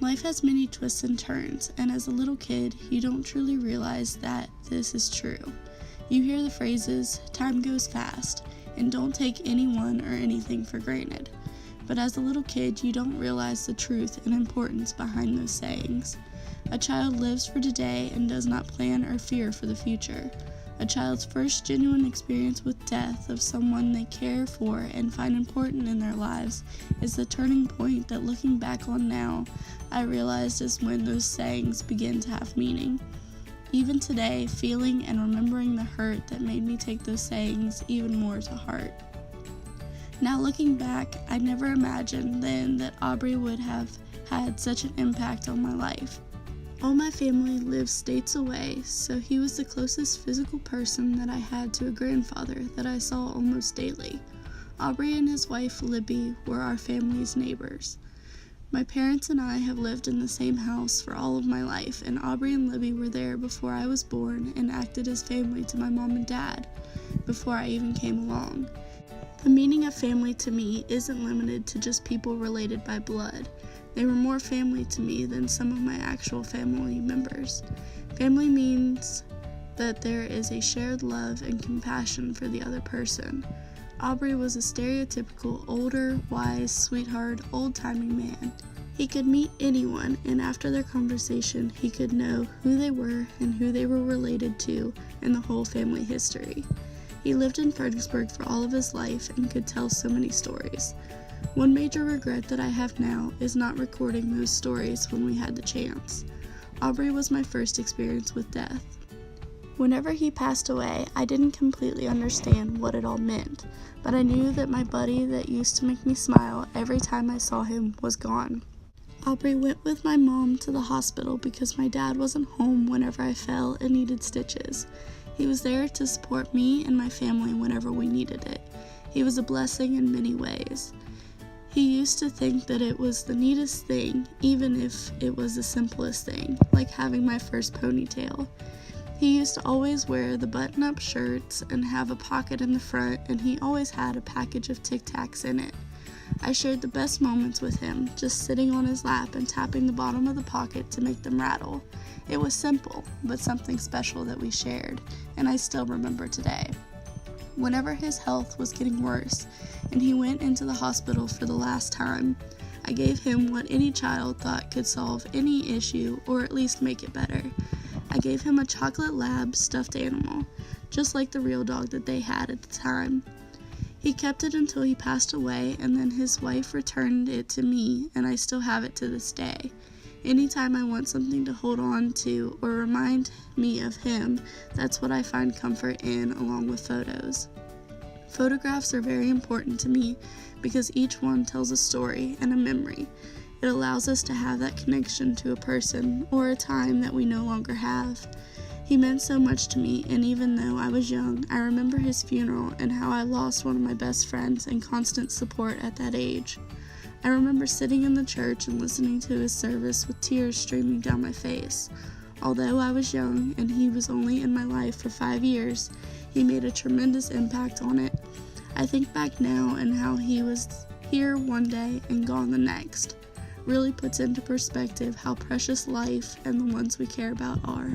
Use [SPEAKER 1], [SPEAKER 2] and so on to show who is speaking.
[SPEAKER 1] Life has many twists and turns, and as a little kid, you don't truly realize that this is true. You hear the phrases, "time goes fast," and "don't take anyone or anything for granted." But as a little kid, you don't realize the truth and importance behind those sayings. A child lives for today and does not plan or fear for the future. A child's first genuine experience with death of someone they care for and find important in their lives is the turning point that, looking back on now, I realized is when those sayings begin to have meaning. Even today, feeling and remembering the hurt that made me take those sayings even more to heart. Now looking back, I never imagined then that Aubrey would have had such an impact on my life. All my family lived states away, so he was the closest physical person that I had to a grandfather that I saw almost daily. Aubrey and his wife, Libby, were our family's neighbors. My parents and I have lived in the same house for all of my life, and Aubrey and Libby were there before I was born and acted as family to my mom and dad before I even came along. The meaning of family to me isn't limited to just people related by blood. They were more family to me than some of my actual family members. Family means that there is a shared love and compassion for the other person. Aubrey was a stereotypical older, wise, sweetheart, old-timing man. He could meet anyone, and after their conversation, he could know who they were and who they were related to and the whole family history. He lived in Fredericksburg for all of his life and could tell so many stories. One major regret that I have now is not recording those stories when we had the chance. Aubrey was my first experience with death. Whenever he passed away, I didn't completely understand what it all meant, but I knew that my buddy that used to make me smile every time I saw him was gone. Aubrey went with my mom to the hospital because my dad wasn't home whenever I fell and needed stitches. He was there to support me and my family whenever we needed it. He was a blessing in many ways. He used to think that it was the neatest thing, even if it was the simplest thing, like having my first ponytail. He used to always wear the button-up shirts and have a pocket in the front, and he always had a package of Tic Tacs in it. I shared the best moments with him, just sitting on his lap and tapping the bottom of the pocket to make them rattle. It was simple, but something special that we shared, and I still remember today. Whenever his health was getting worse and he went into the hospital for the last time, I gave him what any child thought could solve any issue or at least make it better. I gave him a chocolate lab stuffed animal, just like the real dog that they had at the time. He kept it until he passed away, and then his wife returned it to me, and I still have it to this day. Anytime I want something to hold on to or remind me of him, that's what I find comfort in, along with photos. Photographs are very important to me because each one tells a story and a memory. It allows us to have that connection to a person or a time that we no longer have. He meant so much to me, and even though I was young, I remember his funeral and how I lost one of my best friends and constant support at that age. I remember sitting in the church and listening to his service with tears streaming down my face. Although I was young and he was only in my life for 5 years, he made a tremendous impact on it. I think back now and how he was here one day and gone the next really puts into perspective how precious life and the ones we care about are.